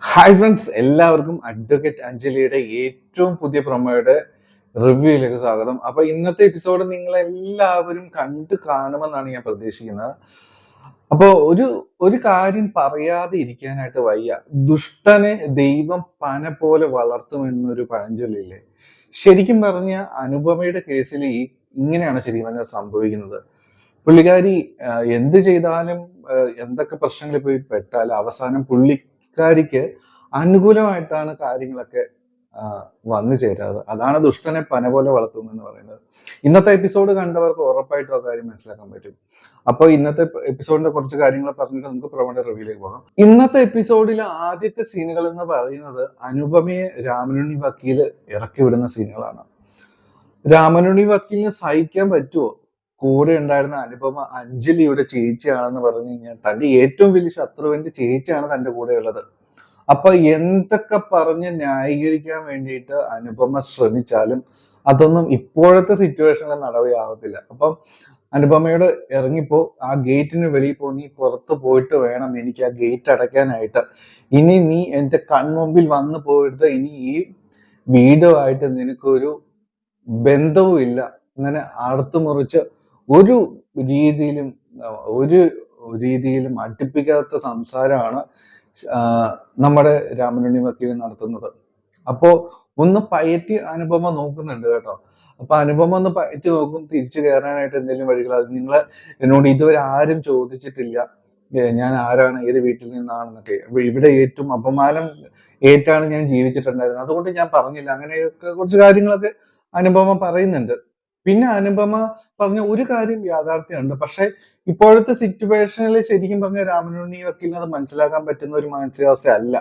Hi friends, എല്ലാവർക്കും advocate അഞ്ജലിയുടെ ഏറ്റവും പുതിയ പ്രൊമോയുടെ റിവ്യൂയിലേക്ക് സ്വാഗതം. അപ്പൊ ഇന്നത്തെ എപ്പിസോഡ് നിങ്ങൾ എല്ലാവരും കണ്ടു കാണുമെന്നാണ് ഞാൻ പ്രതീക്ഷിക്കുന്നത്. അപ്പോ ഒരു കാര്യം പറയാതെ ഇരിക്കാനായിട്ട് വയ്യ. ദുഷ്ടനെ ദൈവം പന പോലെ വളർത്തുമെന്നൊരു പഴഞ്ചൊല്ലില്ലേ? ശരിക്കും പറഞ്ഞ അനുപമയുടെ കേസിൽ ഇങ്ങനെയാണ് ശരിക്കും പറഞ്ഞാൽ സംഭവിക്കുന്നത്. പുള്ളിക്കാരി എന്ത് ചെയ്താലും എന്തൊക്കെ പ്രശ്നങ്ങളിൽ പോയി പെട്ടാലും അവസാനം പുള്ളിക്കാരിക്ക് അനുകൂലമായിട്ടാണ് കാര്യങ്ങളൊക്കെ വന്നു ചേരാറ്. അതാണ് ദുഷ്ടനെ പന പോലെ വളർത്തും എന്ന് പറയുന്നത്. ഇന്നത്തെ എപ്പിസോഡ് കണ്ടവർക്ക് ഉറപ്പായിട്ടും ആ കാര്യം മനസ്സിലാക്കാൻ പറ്റും. അപ്പോൾ ഇന്നത്തെ എപ്പിസോഡിന്റെ കുറച്ച് കാര്യങ്ങൾ പറഞ്ഞിട്ട് നമുക്ക് പ്രൊമോയുടെ റിവ്യൂലേക്ക് പോകാം. ഇന്നത്തെ എപ്പിസോഡിലെ ആദ്യത്തെ സീനുകൾ എന്ന് പറയുന്നത് അനുപമയെ രാമനുണ്ണി വക്കീല് ഇറക്കി വിടുന്ന സീനുകളാണ്. രാമനുണ്ണി വക്കീലിന് സഹിക്കാൻ പറ്റുമോ? കൂടെ ഉണ്ടായിരുന്ന അനുപമ അഞ്ജലിയുടെ ചേച്ചിയാണെന്ന് പറഞ്ഞു കഴിഞ്ഞാൽ തന്റെ ഏറ്റവും വലിയ ശത്രുവിന്റെ ചേച്ചിയാണ് തന്റെ കൂടെ ഉള്ളത്. അപ്പൊ എന്തൊക്കെ പറഞ്ഞ് ന്യായീകരിക്കാൻ വേണ്ടിയിട്ട് അനുപമ ശ്രമിച്ചാലും അതൊന്നും ഇപ്പോഴത്തെ സിറ്റുവേഷനിൽ നടപടിയാവത്തില്ല. അപ്പം അനുപമയോട് ഇറങ്ങിപ്പോ, ആ ഗേറ്റിന് വെളിയിൽ പോ, നീ പുറത്ത് പോയിട്ട് വേണം എനിക്ക് ആ ഗേറ്റ് അടയ്ക്കാനായിട്ട്. ഇനി നീ എന്റെ കൺമുമ്പിൽ വന്നു പോയിട്ട് ഇനി ഈ വീടുമായിട്ട് നിനക്കൊരു ബന്ധവും ഇല്ല. അങ്ങനെ അറുത്തു മുറിച്ച് ഒരു രീതിയിലും ഒരു രീതിയിലും അടുപ്പിക്കാത്ത സംസാരമാണ് നമ്മുടെ രാമനുണ്ണി വക്കീൽ നടത്തുന്നത്. അപ്പോ ഒന്ന് പയറ്റി അനുപമ നോക്കുന്നുണ്ട് കേട്ടോ. അപ്പൊ അനുപമ ഒന്ന് പയറ്റി നോക്കും, തിരിച്ചു കയറാനായിട്ട് എന്തെങ്കിലും വഴികൾ. അത് നിങ്ങള് എന്നോട് ഇതുവരെ ആരും ചോദിച്ചിട്ടില്ല ഞാൻ ആരാണ്, ഏത് വീട്ടിൽ നിന്നാണെന്നൊക്കെ. ഇവിടെ ഏറ്റവും അപമാനം ഏറ്റാണ് ഞാൻ ജീവിച്ചിട്ടുണ്ടായിരുന്നത്, അതുകൊണ്ട് ഞാൻ പറഞ്ഞില്ല. അങ്ങനെയൊക്കെ കുറച്ച് കാര്യങ്ങളൊക്കെ അനുപമ പറയുന്നുണ്ട്. പിന്നെ അനുപമ പറഞ്ഞ ഒരു കാര്യം യാഥാർത്ഥ്യമുണ്ട്. പക്ഷെ ഇപ്പോഴത്തെ സിറ്റുവേഷനിൽ ശരിക്കും പറഞ്ഞ രാമനുണ്ണി വക്കീലിന് അത് മനസ്സിലാക്കാൻ പറ്റുന്ന ഒരു മാനസികാവസ്ഥ അല്ല.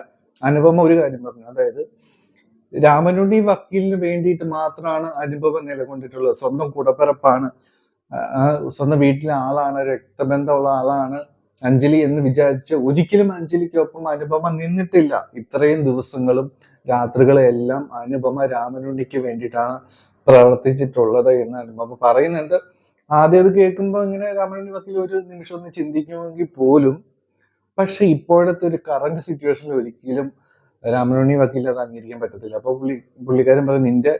അനുപമ ഒരു കാര്യം പറഞ്ഞു, അതായത് രാമനുണ്ണി വക്കീലിന് വേണ്ടിയിട്ട് മാത്രമാണ് അനുപമ നിലകൊണ്ടിട്ടുള്ളത്. സ്വന്തം കൂടപ്പിറപ്പാണ്, സ്വന്തം വീട്ടിലെ ആളാണ്, രക്തബന്ധമുള്ള ആളാണ് അഞ്ജലി എന്ന് വിചാരിച്ച് ഒരിക്കലും അഞ്ജലിക്കൊപ്പം അനുപമ നിന്നിട്ടില്ല. ഇത്രയും ദിവസങ്ങളും രാത്രികളും എല്ലാം അനുപമ രാമനുണ്ണിക്ക് വേണ്ടിയിട്ടാണ് പ്രവർത്തിച്ചിട്ടുള്ളത് എന്ന് അനുപമ പറയുന്നുണ്ട്. ആദ്യം അത് കേൾക്കുമ്പോൾ ഇങ്ങനെ രാമനുണ്ണി വക്കീൽ ഒരു നിമിഷം ഒന്ന് ചിന്തിക്കുമെങ്കിൽ പോലും, പക്ഷെ ഇപ്പോഴത്തെ ഒരു കറന്റ് സിറ്റുവേഷനിൽ ഒരിക്കലും രാമനുണ്ണി വക്കീൽ അത് അംഗീകരിക്കാൻ പറ്റത്തില്ല. അപ്പൊ പുള്ളിക്കാരൻ പറയും, നിന്റെ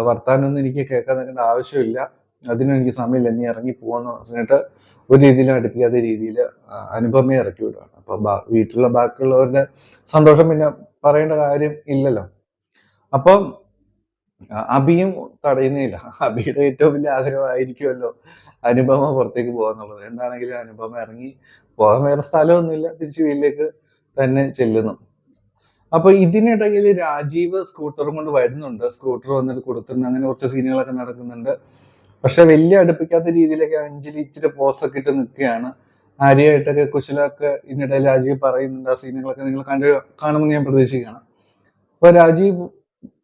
വർത്താനൊന്നും എനിക്ക് കേൾക്കാൻ നിൽക്കേണ്ട ആവശ്യമില്ല, അതിനും എനിക്ക് സമയമില്ല, നീ ഇറങ്ങി പോവാന്ന് പറഞ്ഞിട്ട് ഒരു രീതിയിലും അടുപ്പിക്കാത്ത രീതിയിൽ അനുപമയെ ഇറക്കി വിടുകയാണ്. അപ്പൊ വീട്ടിലുള്ള ബാക്കിയുള്ളവരുടെ സന്തോഷം പിന്നെ പറയേണ്ട കാര്യം ഇല്ലല്ലോ. അപ്പം അഭിയും തടയുന്നില്ല. അഭിയുടെ ഏറ്റവും വലിയ ആഗ്രഹമായിരിക്കുമല്ലോ അനുപമ പുറത്തേക്ക് പോകാന്നുള്ളത്. എന്താണെങ്കിലും അനുപമ ഇറങ്ങി പോകാൻ വേറെ സ്ഥലമൊന്നുമില്ല, തിരിച്ച് വീട്ടിലേക്ക് തന്നെ ചെല്ലുന്നു. അപ്പൊ ഇതിനിടയിൽ രാജീവ് സ്കൂട്ടറും കൊണ്ട് വരുന്നുണ്ട്. സ്കൂട്ടർ വന്നിട്ട് കൊടുത്തിരുന്നു, അങ്ങനെ കുറച്ച് സീനുകളൊക്കെ നടക്കുന്നുണ്ട്. പക്ഷെ വലിയ അടുപ്പിക്കാത്ത രീതിയിലൊക്കെ അഞ്ജലി ഇച്ചിരി പോസ്റ്റൊക്കെ ഇട്ട് നിൽക്കുകയാണ്. ആര്യയായിട്ടൊക്കെ കുശലൊക്കെ ഇതിനിടയിൽ രാജീവ് പറയുന്നുണ്ട്. ആ സീനുകളൊക്കെ നിങ്ങൾ കാണുമെന്ന് ഞാൻ പ്രതീക്ഷിക്കുകയാണ്. അപ്പൊ രാജീവ്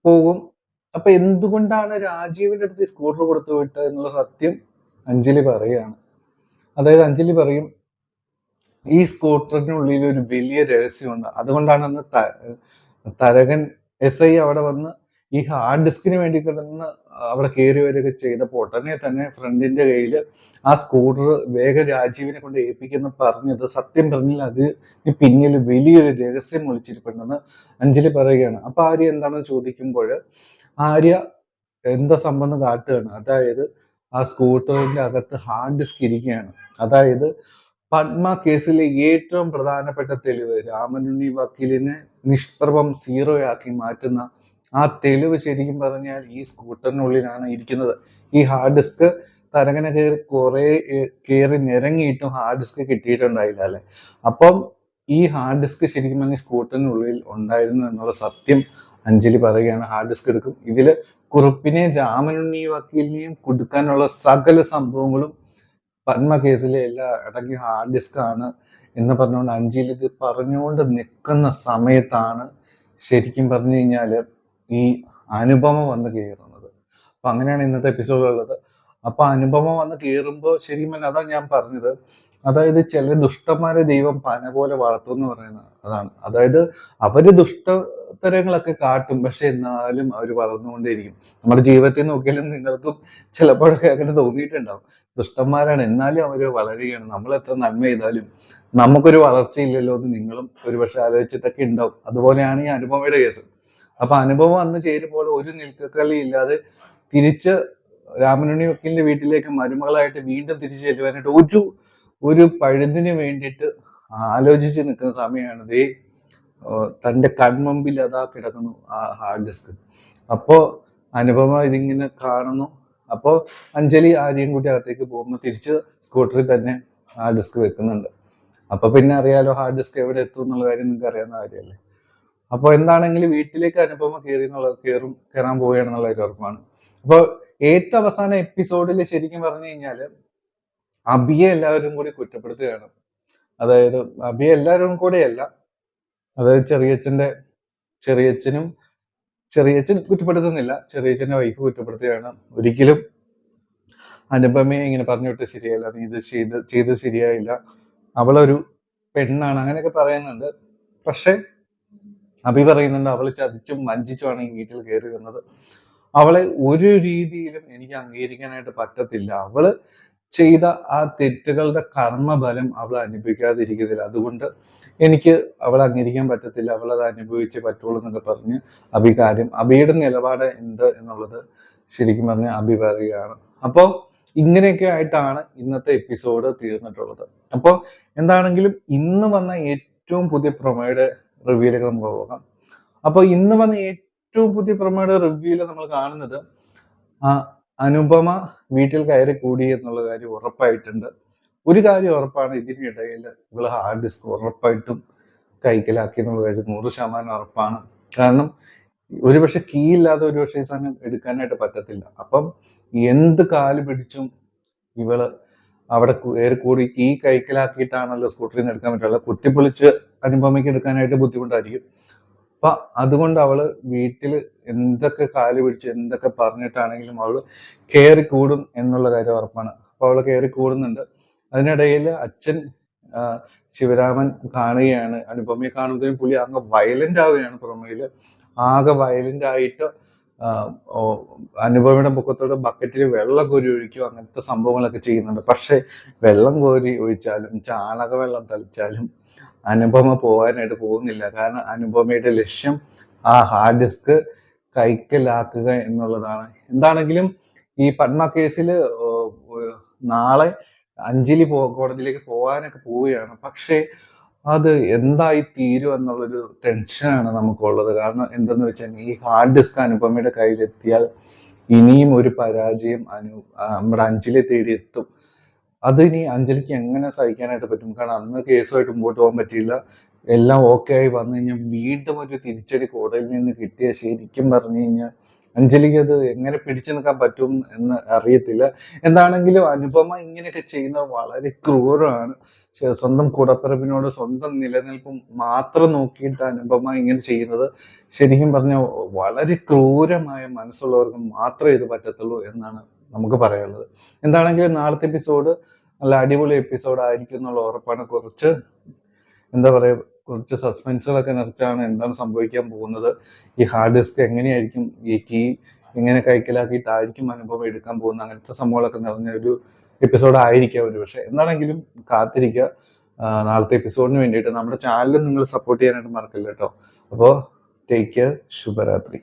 പോകും. അപ്പൊ എന്തുകൊണ്ടാണ് രാജീവിന്റെ അടുത്ത് ഈ സ്കൂട്ടർ കൊടുത്തു വിട്ടത് എന്നുള്ള സത്യം അഞ്ജലി പറയുകയാണ്. അതായത് അഞ്ജലി പറയും, ഈ സ്കൂട്ടറിനുള്ളിൽ ഒരു വലിയ രഹസ്യമുണ്ട്. അതുകൊണ്ടാണ് അന്ന് തരകൻ SI അവിടെ വന്ന് ഈ ഹാർഡ് ഡിസ്കിന് വേണ്ടി കിടന്ന് അവിടെ കയറി വരികയൊക്കെ ചെയ്തപ്പോൾ ഉടനെ തന്നെ ഫ്രണ്ടിന്റെ കയ്യിൽ ആ സ്കൂട്ടർ വേഗം രാജീവിനെ കൊണ്ട് ഏൽപ്പിക്കുന്ന പറഞ്ഞത് സത്യം പറഞ്ഞാൽ അതിന് പിന്നിൽ വലിയൊരു രഹസ്യം ഒളിച്ചിരിപ്പുണ്ടെന്ന് അഞ്ജലി പറയുകയാണ്. അപ്പൊ ആര്യ എന്താണെന്ന് ചോദിക്കുമ്പോൾ ആര്യ എന്താ സംബന്ധം കാട്ടുകയാണ്. അതായത് ആ സ്കൂട്ടറിന്റെ അകത്ത് ഹാർഡ് ഡിസ്ക് ഇരിക്കുകയാണ്. അതായത് പത്മ കേസിലെ ഏറ്റവും പ്രധാനപ്പെട്ട തെളിവ്, രാമനുണ്ണി വക്കീലിനെ നിഷ്പ്രഭം സീറോയാക്കി മാറ്റുന്ന ആ തെളിവ് ശരിക്കും പറഞ്ഞാൽ ഈ സ്കൂട്ടറിനുള്ളിലാണ് ഇരിക്കുന്നത്. ഈ ഹാർഡ് ഡിസ്ക് തരകനെ കയറി നിരങ്ങിയിട്ടും ഹാർഡ് ഡിസ്ക് കിട്ടിയിട്ടുണ്ടായില്ല അല്ലെ. അപ്പം ഈ ഹാർഡ് ഡിസ്ക് ശരിക്കും പറഞ്ഞാൽ സ്കൂട്ടറിനുള്ളിൽ ഉണ്ടായിരുന്നു എന്നുള്ള സത്യം അഞ്ജലി പറയുകയാണ്. ഹാർഡ് ഡിസ്ക് എടുക്കും. ഇതില് കുറുപ്പിനെയും രാമനുണ്ണി വക്കീലിനെയും കൊടുക്കാനുള്ള സകല സംഭവങ്ങളും പത്മ കേസിലെ എല്ലാം അടങ്ങിയ ഹാർഡ് ഡിസ്ക് ആണ് എന്ന് പറഞ്ഞുകൊണ്ട് അഞ്ജലി ഇത് പറഞ്ഞുകൊണ്ട് നിൽക്കുന്ന സമയത്താണ് ശരിക്കും പറഞ്ഞു കഴിഞ്ഞാൽ ഈ അനുപമ വന്ന് കയറുന്നത്. അപ്പൊ അങ്ങനെയാണ് ഇന്നത്തെ എപ്പിസോഡ് ഉള്ളത്. അപ്പൊ അനുപമ വന്ന് കയറുമ്പോൾ ശരിക്കും പറഞ്ഞാൽ അതാണ് ഞാൻ പറഞ്ഞത്. അതായത് ചില ദുഷ്ടന്മാരെ ദൈവം പന പോലെ വളർത്തും എന്ന് പറയുന്നത് അതാണ്. അതായത് അവര് ദുഷ്ടത്തരങ്ങളൊക്കെ കാട്ടും, പക്ഷെ എന്നാലും അവർ വളർന്നുകൊണ്ടേയിരിക്കും. നമ്മുടെ ജീവിതത്തിൽ നോക്കിയാലും നിങ്ങൾക്കും ചിലപ്പോഴൊക്കെ അങ്ങനെ തോന്നിയിട്ടുണ്ടാവും. ദുഷ്ടന്മാരാണ് എന്നാലും അവര് വളരുകയാണ്. നമ്മൾ എത്ര നന്മ ചെയ്താലും നമുക്കൊരു വളർച്ചയില്ലല്ലോ എന്ന് നിങ്ങളും ഒരുപക്ഷെ ആലോചിച്ചിട്ടൊക്കെ ഉണ്ടാവും. അതുപോലെയാണ് ഈ അനുപമയുടെ കേസ്. അപ്പൊ അനുപമ വന്ന് ചേരുമ്പോൾ ഒരു നിൽക്കക്കളി ഇല്ലാതെ തിരിച്ച് രാമനുണ്ണി വക്കീലിന്റെ വീട്ടിലേക്ക് മരുമകളായിട്ട് വീണ്ടും തിരിച്ചു ചെല്ലുവാനായിട്ട് ഒരു പഴുതിന് വേണ്ടിയിട്ട് ആലോചിച്ച് നിൽക്കുന്ന സമയമാണ് ദേ തന്റെ കൺമുമ്പിൽ അതാ കിടക്കുന്നു ആ ഹാർഡ് ഡിസ്ക്. അപ്പോ അനുപമ ഇതിങ്ങനെ കാണുന്നു. അപ്പോ അഞ്ജലി ആരെയും കൂട്ടി അകത്തേക്ക് പോകുമ്പോൾ തിരിച്ച് സ്കൂട്ടറിൽ തന്നെ ഹാർഡ് ഡിസ്ക് വെക്കുന്നുണ്ട്. അപ്പൊ പിന്നെ അറിയാലോ ഹാർഡ് ഡിസ്ക് എവിടെ എത്തും എന്നുള്ള കാര്യം നിങ്ങൾക്ക് അറിയാവുന്ന കാര്യമല്ലേ. അപ്പോൾ എന്താണെങ്കിലും വീട്ടിലേക്ക് അനുപമ കയറാൻ പോവുകയാണെന്നുള്ള ഒരു ഉറപ്പാണ്. അപ്പോൾ ഏറ്റവും അവസാന എപ്പിസോഡിൽ ശരിക്കും പറഞ്ഞു കഴിഞ്ഞാല് അബിയെ എല്ലാവരും കൂടി കുറ്റപ്പെടുത്തുകയാണ്. അതായത് അബിയെ എല്ലാവരും കൂടെയല്ല, അതായത് ചെറിയച്ഛൻ കുറ്റപ്പെടുത്തുന്നില്ല, ചെറിയച്ഛന്റെ വൈഫ് കുറ്റപ്പെടുത്തുകയാണ്. ഒരിക്കലും അനുപമയെ ഇങ്ങനെ പറഞ്ഞു വിട്ട് ശരിയല്ല, നീ ഇത് ചെയ്ത് ശരിയായില്ല, അവളൊരു പെണ്ണാണ്, അങ്ങനെയൊക്കെ പറയുന്നുണ്ട്. പക്ഷെ അബി പറയുന്നുണ്ട് അവള് ചതിച്ചും വഞ്ചിച്ചുമാണ് ഈ വീട്ടിൽ കയറി വന്നത്. അവളെ ഒരു രീതിയിലും എനിക്ക് അംഗീകരിക്കാനായിട്ട് പറ്റത്തില്ല. അവള് ചെയ്ത ആ തെറ്റുകളുടെ കർമ്മഫലം അവൾ അനുഭവിക്കാതിരിക്കുന്നില്ല. അതുകൊണ്ട് എനിക്ക് അവളെ അംഗീകരിക്കാൻ പറ്റത്തില്ല, അവളത് അനുഭവിച്ചേ പറ്റുള്ളൂ എന്നൊക്കെ പറഞ്ഞ് അബിയുടെ നിലപാട് എന്ത് എന്നുള്ളത് ശരിക്കും പറഞ്ഞ അബി പറയുകയാണ്. അപ്പോൾ ഇങ്ങനെയൊക്കെ ആയിട്ടാണ് ഇന്നത്തെ എപ്പിസോഡ് തീർന്നിട്ടുള്ളത്. അപ്പോൾ എന്താണെങ്കിലും ഇന്ന് വന്ന ഏറ്റവും പുതിയ പ്രൊമോയുടെ റിവ്യൂയിലേക്ക് നമുക്ക് പോകാം. അപ്പോൾ ഇന്ന് വന്ന ഏറ്റവും പുതിയ പ്രൊമോയുടെ റിവ്യൂയിൽ നമ്മൾ കാണുന്നത് അനുപമ വീട്ടിൽ കയറി കൂടി എന്നുള്ള കാര്യം ഉറപ്പായിട്ടുണ്ട്. ഒരു കാര്യം ഉറപ്പാണ്, ഇതിനിടയിൽ ഇവള് ഹാർഡ് ഡിസ്ക് ഉറപ്പായിട്ടും കൈക്കലാക്കി എന്നുള്ള കാര്യം 100% ഉറപ്പാണ്. കാരണം ഒരുപക്ഷെ കീ ഇല്ലാതെ ഒരുപക്ഷെ ഈ സാധനം എടുക്കാനായിട്ട് പറ്റത്തില്ല. അപ്പം എന്ത് കാല് പിടിച്ചും ഇവള് അവിടെ കയറി കൂടി കീ കൈക്കലാക്കിയിട്ടാണല്ലോ സ്കൂട്ടറിൽ നിന്ന് എടുക്കാൻ പറ്റുള്ളൂ. കുത്തിപ്പൊളിച്ച് അനുപമയ്ക്ക് എടുക്കാനായിട്ട് ബുദ്ധിമുട്ടായിരിക്കും. അപ്പൊ അതുകൊണ്ട് അവള് വീട്ടില് എന്തൊക്കെ കാല് പിടിച്ച് എന്തൊക്കെ പറഞ്ഞിട്ടാണെങ്കിലും അവള് കയറി കൂടും എന്നുള്ള കാര്യം ഉറപ്പാണ്. അപ്പൊ അവള് കയറി കൂടുന്നുണ്ട്. അതിനിടയിൽ അച്ഛൻ ശിവരാമൻ കാണുകയാണ്. അനുപമയെ കാണുന്നതിന് പുള്ളി അങ്ങ് വയലന്റ് ആവുകയാണ്. പ്രൊമോയില് ആകെ വയലന്റ് ആയിട്ട് അനുപമയുടെ മുഖത്തോട് ബക്കറ്റിൽ വെള്ളം കോരി ഒഴിക്കും, അങ്ങനത്തെ സംഭവങ്ങളൊക്കെ ചെയ്യുന്നുണ്ട്. പക്ഷെ വെള്ളം കോരി ഒഴിച്ചാലും ചാണക വെള്ളം തളിച്ചാലും അനുപമ പോകാനായിട്ട് പോകുന്നില്ല. കാരണം അനുപമയുടെ ലക്ഷ്യം ആ ഹാർഡ് ഡിസ്ക് കൈക്കലാക്കുക എന്നുള്ളതാണ്. എന്താണെങ്കിലും ഈ പത്മ കേസിൽ നാളെ അഞ്ജലി കോടതിയിലേക്ക് പോകാനൊക്കെ പോവുകയാണ്. പക്ഷേ അത് എന്തായി തീരും എന്നുള്ളൊരു ടെൻഷനാണ് നമുക്കുള്ളത്. കാരണം എന്തെന്ന് വെച്ചാൽ ഈ ഹാർഡ് ഡിസ്ക് അനുപമയുടെ കയ്യിലെത്തിയാൽ ഇനിയും ഒരു പരാജയം നമ്മുടെ അഞ്ജലിയെ തേടി എത്തും. അത് ഇനി അഞ്ജലിക്ക് എങ്ങനെ സഹിക്കാനായിട്ട് പറ്റും? കാരണം അന്ന് കേസുമായിട്ട് മുമ്പോട്ട് പോകാൻ പറ്റിയില്ല. എല്ലാം ഓക്കെ ആയി വന്നു കഴിഞ്ഞാൽ വീണ്ടും ഒരു തിരിച്ചടി കോടതിയിൽ നിന്ന് കിട്ടിയ ശരിക്കും പറഞ്ഞു കഴിഞ്ഞാൽ അഞ്ജലിക്ക് അത് എങ്ങനെ പിടിച്ചു നിൽക്കാൻ പറ്റും എന്ന് അറിയത്തില്ല. എന്താണെങ്കിലും അനുപമ ഇങ്ങനെയൊക്കെ ചെയ്യുന്നത് വളരെ ക്രൂരമാണ്. സ്വന്തം കൂടപ്പിറപ്പിനോട് സ്വന്തം നിലനിൽപ്പും മാത്രം നോക്കിയിട്ട് അനുപമ ഇങ്ങനെ ചെയ്യുന്നത് ശരിക്കും പറഞ്ഞാൽ വളരെ ക്രൂരമായ മനസ്സുള്ളവർക്ക് മാത്രമേ ഇത് പറ്റത്തുള്ളൂ എന്നാണ് നമുക്ക് പറയാനുള്ളത്. എന്താണെങ്കിലും നാളത്തെ എപ്പിസോഡ് നല്ല അടിപൊളി എപ്പിസോഡ് ആയിരിക്കും എന്നുള്ള ഉറപ്പാണ്. കുറച്ച് സസ്പെൻസുകളൊക്കെ നിറച്ചാണ് എന്താണ് സംഭവിക്കാൻ പോകുന്നത്, ഈ ഹാർഡ് ഡിസ്ക് എങ്ങനെയായിരിക്കും, ഈ കീ എങ്ങനെ കൈക്കലാക്കിയിട്ടായിരിക്കും അനുഭവം എടുക്കാൻ പോകുന്നത്, അങ്ങനത്തെ സംഭവങ്ങളൊക്കെ നിറഞ്ഞ ഒരു എപ്പിസോഡ് ആയിരിക്കാം ഒരു പക്ഷെ. എന്താണെങ്കിലും കാത്തിരിക്കുക നാളത്തെ എപ്പിസോഡിന് വേണ്ടിയിട്ട്. നമ്മുടെ ചാനൽ നിങ്ങൾ സപ്പോർട്ട് ചെയ്യാനായിട്ട് മറക്കില്ല കേട്ടോ. അപ്പോൾ ടേക്ക് കെയർ, ശുഭരാത്രി.